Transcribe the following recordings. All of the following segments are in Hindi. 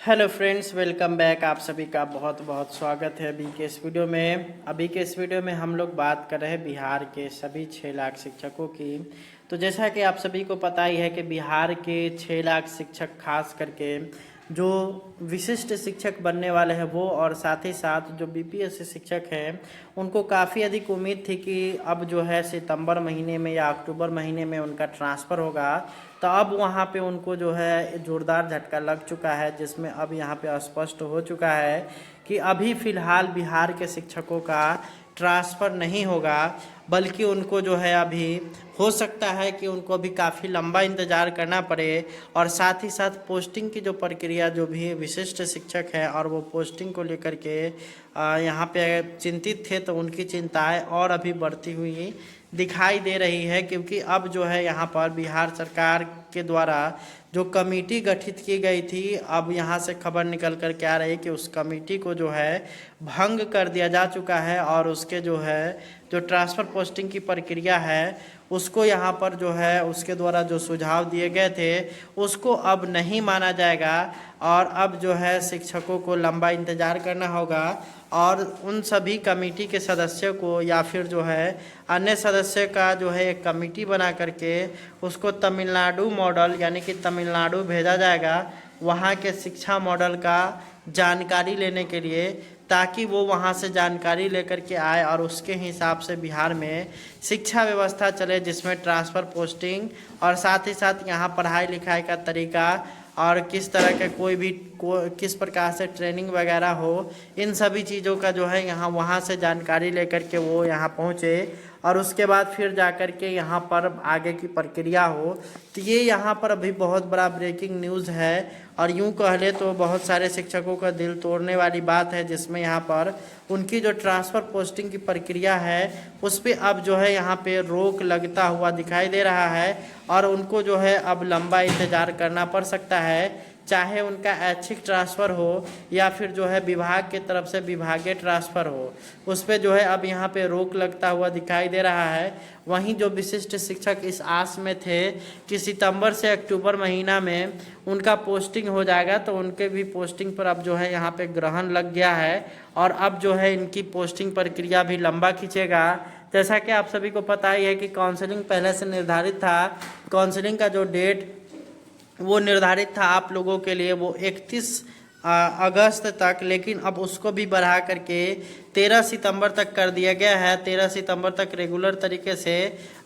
Hello friends, welcome back. आप सभी का बहुत बहुत स्वागत है अभी के इस वीडियो में। अभी के इस वीडियो में हम लोग बात कर रहे हैं बिहार के सभी 6 लाख शिक्षकों की। तो जैसा कि आप सभी को पता ही है कि बिहार के 6 लाख शिक्षक खास करके जो विशिष्ट शिक्षक बनने वाले हैं वो, और साथ ही साथ जो बीपीएससी शिक्षक हैं उनको काफ़ी अधिक उम्मीद थी कि अब जो है सितंबर महीने में या अक्टूबर महीने में उनका ट्रांसफ़र होगा। तो अब वहाँ पे उनको जो है ज़ोरदार झटका लग चुका है, जिसमें अब यहाँ पे स्पष्ट हो चुका है कि अभी फ़िलहाल बिहार के शिक्षकों का ट्रांसफ़र नहीं होगा, बल्कि उनको जो है अभी हो सकता है कि उनको अभी काफ़ी लंबा इंतज़ार करना पड़े। और साथ ही साथ पोस्टिंग की जो प्रक्रिया, जो भी विशिष्ट शिक्षक है और वो पोस्टिंग को लेकर के यहाँ पे चिंतित थे, तो उनकी चिंताएं और अभी बढ़ती हुई दिखाई दे रही है। क्योंकि अब जो है यहाँ पर बिहार सरकार के द्वारा जो कमेटी गठित की गई थी, अब यहाँ से खबर निकल कर के आ रही है कि उस कमेटी को जो है भंग कर दिया जा चुका है, और उसके जो है जो ट्रांसफ़र पोस्टिंग की प्रक्रिया है उसको यहाँ पर जो है उसके द्वारा जो सुझाव दिए गए थे उसको अब नहीं माना जाएगा। और अब जो है शिक्षकों को लंबा इंतज़ार करना होगा, और उन सभी कमेटी के सदस्यों को या फिर जो है अन्य सदस्य का जो है एक कमेटी बना करके उसको तमिलनाडु मॉडल यानी कि तमिलनाडु भेजा जाएगा, वहाँ के शिक्षा मॉडल का जानकारी लेने के लिए, ताकि वो वहाँ से जानकारी लेकर के आए और उसके हिसाब से बिहार में शिक्षा व्यवस्था चले, जिसमें ट्रांसफ़र पोस्टिंग और साथ ही साथ यहाँ पढ़ाई लिखाई का तरीका और किस तरह के किस प्रकार से ट्रेनिंग वगैरह हो, इन सभी चीज़ों का जो है यहाँ वहाँ से जानकारी लेकर के वो यहाँ पहुँचे, और उसके बाद फिर जाकर के यहाँ पर आगे की प्रक्रिया हो। तो ये यहाँ पर अभी बहुत बड़ा ब्रेकिंग न्यूज़ है, और यूँ कह ले तो बहुत सारे शिक्षकों का दिल तोड़ने वाली बात है, जिसमें यहाँ पर उनकी जो ट्रांसफ़र पोस्टिंग की प्रक्रिया है उस पर अब जो है यहाँ पे रोक लगता हुआ दिखाई दे रहा है, और उनको जो है अब लंबा इंतज़ार करना पड़ सकता है, चाहे उनका ऐच्छिक ट्रांसफ़र हो या फिर जो है विभाग की तरफ से विभागीय ट्रांसफ़र हो, उस पर जो है अब यहाँ पे रोक लगता हुआ दिखाई दे रहा है। वहीं जो विशिष्ट शिक्षक इस आस में थे कि सितंबर से अक्टूबर महीना में उनका पोस्टिंग हो जाएगा, तो उनके भी पोस्टिंग पर अब जो है यहाँ पे ग्रहण लग गया है, और अब जो है इनकी पोस्टिंग प्रक्रिया भी लंबा खींचेगा। जैसा कि आप सभी को पता ही है कि काउंसलिंग पहले से निर्धारित था, काउंसलिंग का जो डेट वो निर्धारित था आप लोगों के लिए वो 31 अगस्त तक, लेकिन अब उसको भी बढ़ा करके 13 सितंबर तक कर दिया गया है। 13 सितंबर तक रेगुलर तरीके से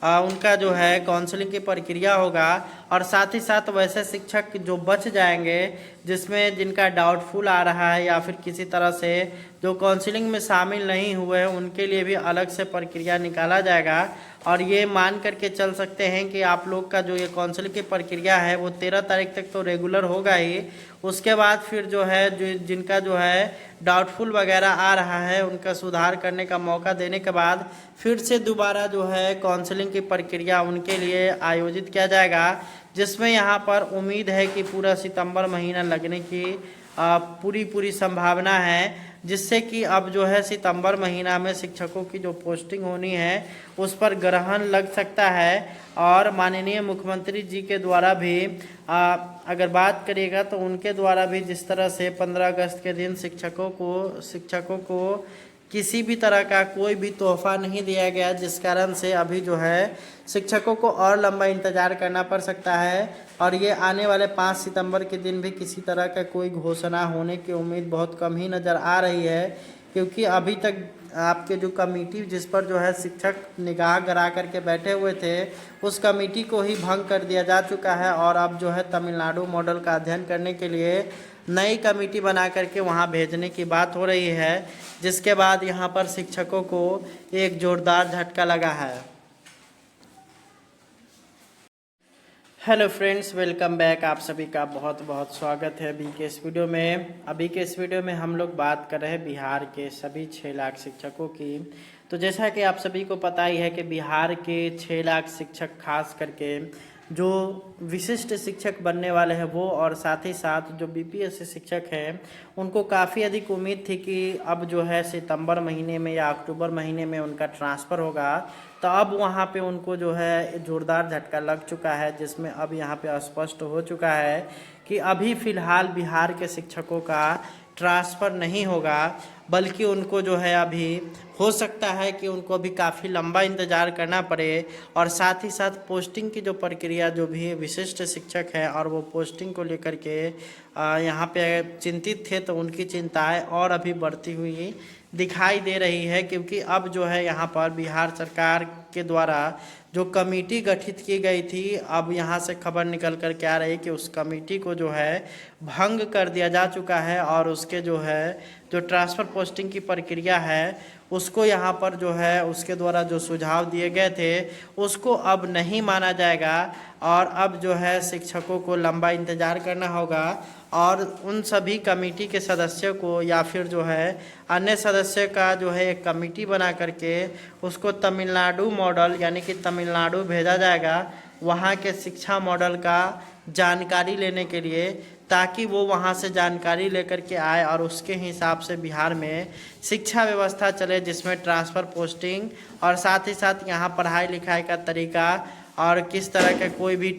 उनका जो है काउंसलिंग की प्रक्रिया होगा, और साथ ही साथ वैसे शिक्षक जो बच जाएंगे जिसमें जिनका डाउटफुल आ रहा है या फिर किसी तरह से जो काउंसलिंग में शामिल नहीं हुए हैं, उनके लिए भी अलग से प्रक्रिया निकाला जाएगा। और ये मान करके चल सकते हैं कि आप लोग का जो ये काउंसलिंग की प्रक्रिया है वो 13 तारीख तक तो रेगुलर होगा ही। उसके बाद फिर जो है जिनका जो है डाउटफुल वगैरह आ रहा है उनका सुधार करने का मौका देने के बाद फिर से दोबारा जो है काउंसलिंग की प्रक्रिया उनके लिए आयोजित किया जाएगा, जिसमें यहाँ पर उम्मीद है कि पूरा सितंबर महीना लगने की पूरी संभावना है, जिससे कि अब जो है सितंबर महीना में शिक्षकों की जो पोस्टिंग होनी है उस पर ग्रहण लग सकता है। और माननीय मुख्यमंत्री जी के द्वारा भी अगर बात करिएगा तो उनके द्वारा भी जिस तरह से 15 अगस्त के दिन शिक्षकों को किसी भी तरह का कोई भी तोहफा नहीं दिया गया, जिस कारण से अभी जो है शिक्षकों को और लंबा इंतज़ार करना पड़ सकता है। और ये आने वाले 5 सितंबर के दिन भी किसी तरह का कोई घोषणा होने की उम्मीद बहुत कम ही नज़र आ रही है, क्योंकि अभी तक आपके जो कमेटी जिस पर जो है शिक्षक निगाह गड़ा करके बैठे हुए थे उस कमेटी को ही भंग कर दिया जा चुका है, और अब जो है तमिलनाडु मॉडल का अध्ययन करने के लिए नई कमेटी बना करके वहां भेजने की बात हो रही है, जिसके बाद यहां पर शिक्षकों को एक जोरदार झटका लगा है। Hello friends, welcome back. आप सभी का बहुत बहुत स्वागत है अभी के इस वीडियो में। अभी के इस वीडियो में हम लोग बात कर रहे हैं बिहार के सभी 6 लाख शिक्षकों की। तो जैसा कि आप सभी को पता ही है कि बिहार के 6 लाख शिक्षक खास करके जो विशिष्ट शिक्षक बनने वाले हैं वो, और साथ ही साथ जो बीपीएससी शिक्षक हैं उनको काफ़ी अधिक उम्मीद थी कि अब जो है सितंबर महीने में या अक्टूबर महीने में उनका ट्रांसफ़र होगा। तो अब वहाँ पे उनको जो है ज़ोरदार झटका लग चुका है, जिसमें अब यहाँ पे स्पष्ट हो चुका है कि अभी फ़िलहाल बिहार के शिक्षकों का ट्रांसफ़र नहीं होगा, बल्कि उनको जो है अभी हो सकता है कि उनको अभी काफ़ी लंबा इंतज़ार करना पड़े। और साथ ही साथ पोस्टिंग की जो प्रक्रिया, जो भी विशिष्ट शिक्षक है और वो पोस्टिंग को लेकर के यहाँ पे चिंतित थे, तो उनकी चिंताएं और अभी बढ़ती हुई दिखाई दे रही है। क्योंकि अब जो है यहाँ पर बिहार सरकार के द्वारा जो कमेटी गठित की गई थी, अब यहाँ से खबर निकल कर के आ रही है कि उस कमेटी को जो है भंग कर दिया जा चुका है और उसके जो है जो ट्रांसफ़र पोस्टिंग की प्रक्रिया है उसको यहाँ पर जो है उसके द्वारा जो सुझाव दिए गए थे उसको अब नहीं माना जाएगा। और अब जो है शिक्षकों को लंबा इंतज़ार करना होगा और उन सभी कमेटी के सदस्यों को या फिर जो है अन्य सदस्य का जो है एक कमेटी बना करके उसको तमिलनाडु मॉडल यानी कि तमिलनाडु भेजा जाएगा, वहाँ के शिक्षा मॉडल का जानकारी लेने के लिए, ताकि वो वहाँ से जानकारी लेकर के आए और उसके हिसाब से बिहार में शिक्षा व्यवस्था चले, जिसमें ट्रांसफ़र पोस्टिंग और साथ ही साथ यहाँ पढ़ाई लिखाई का तरीका और किस तरह के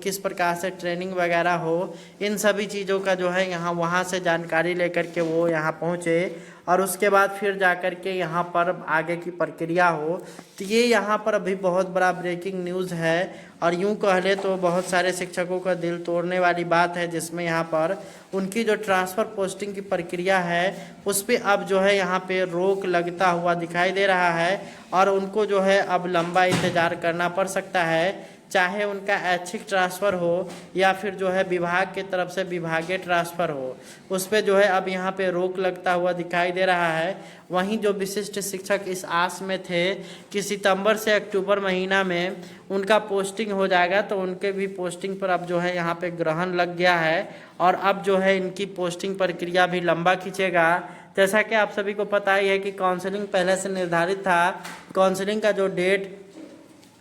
किस प्रकार से ट्रेनिंग वगैरह हो, इन सभी चीज़ों का जो है यहाँ वहाँ से जानकारी लेकर के वो यहाँ पहुँचे और उसके बाद फिर जाकर के यहाँ पर आगे की प्रक्रिया हो। तो ये यहाँ पर अभी बहुत बड़ा ब्रेकिंग न्यूज़ है और यूँ कह ले तो बहुत सारे शिक्षकों का दिल तोड़ने वाली बात है, जिसमें यहाँ पर उनकी जो ट्रांसफ़र पोस्टिंग की प्रक्रिया है उस पर अब जो है यहाँ पे रोक लगता हुआ दिखाई दे रहा है और उनको जो है अब लंबा इंतज़ार करना पड़ सकता है, चाहे उनका ऐच्छिक ट्रांसफ़र हो या फिर जो है विभाग की तरफ से विभागीय ट्रांसफ़र हो, उस पर जो है अब यहाँ पे रोक लगता हुआ दिखाई दे रहा है। वहीं जो विशिष्ट शिक्षक इस आस में थे कि सितंबर से अक्टूबर महीना में उनका पोस्टिंग हो जाएगा, तो उनके भी पोस्टिंग पर अब जो है यहाँ पे ग्रहण लग गया है और अब जो है इनकी पोस्टिंग प्रक्रिया भी लंबा खींचेगा। जैसा कि आप सभी को पता ही है कि काउंसलिंग पहले से निर्धारित था, काउंसलिंग का जो डेट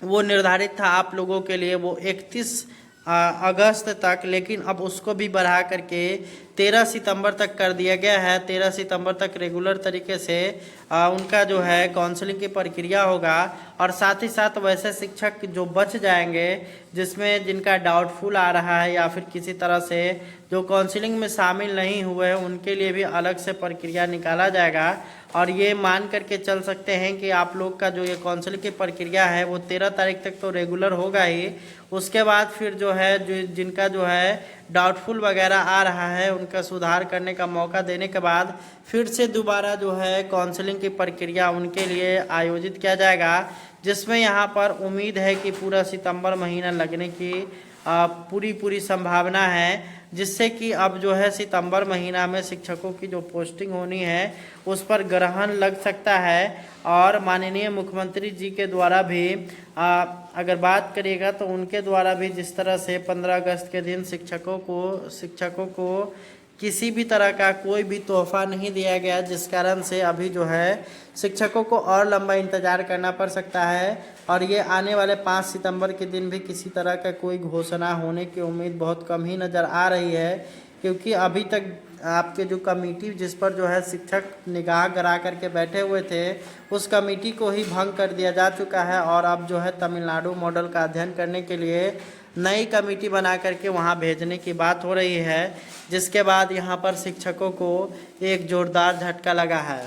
वो निर्धारित था आप लोगों के लिए वो 31 अगस्त तक, लेकिन अब उसको भी बढ़ा करके 13 सितंबर तक कर दिया गया है। 13 सितंबर तक रेगुलर तरीके से उनका जो है काउंसलिंग की प्रक्रिया होगा और साथ ही साथ वैसे शिक्षक जो बच जाएंगे जिसमें जिनका डाउटफुल आ रहा है या फिर किसी तरह से जो काउंसलिंग में शामिल नहीं हुए हैं, उनके लिए भी अलग से प्रक्रिया निकाला जाएगा। और ये मान करके चल सकते हैं कि आप लोग का जो ये काउंसलिंग की प्रक्रिया है वो 13 तारीख तक तो रेगुलर होगा ही, उसके बाद फिर जो है जिनका जो है डाउटफुल वगैरह आ रहा है उनका सुधार करने का मौका देने के बाद फिर से दोबारा जो है काउंसलिंग की प्रक्रिया उनके लिए आयोजित किया जाएगा, जिसमें यहाँ पर उम्मीद है कि पूरा सितंबर महीना लगने की पूरी संभावना है, जिससे कि अब जो है सितंबर महीना में शिक्षकों की जो पोस्टिंग होनी है उस पर ग्रहण लग सकता है। और माननीय मुख्यमंत्री जी के द्वारा भी अगर बात करिएगा तो उनके द्वारा भी जिस तरह से 15 अगस्त के दिन शिक्षकों को किसी भी तरह का कोई भी तोहफा नहीं दिया गया, जिस कारण से अभी जो है शिक्षकों को और लंबा इंतज़ार करना पड़ सकता है। और ये आने वाले 5 सितंबर के दिन भी किसी तरह का कोई घोषणा होने की उम्मीद बहुत कम ही नज़र आ रही है, क्योंकि अभी तक आपके जो कमेटी जिस पर जो है शिक्षक निगाह गड़ा करके बैठे हुए थे उस कमेटी को ही भंग कर दिया जा चुका है और अब जो है तमिलनाडु मॉडल का अध्ययन करने के लिए नई कमेटी बना करके वहां भेजने की बात हो रही है, जिसके बाद यहां पर शिक्षकों को एक जोरदार झटका लगा है।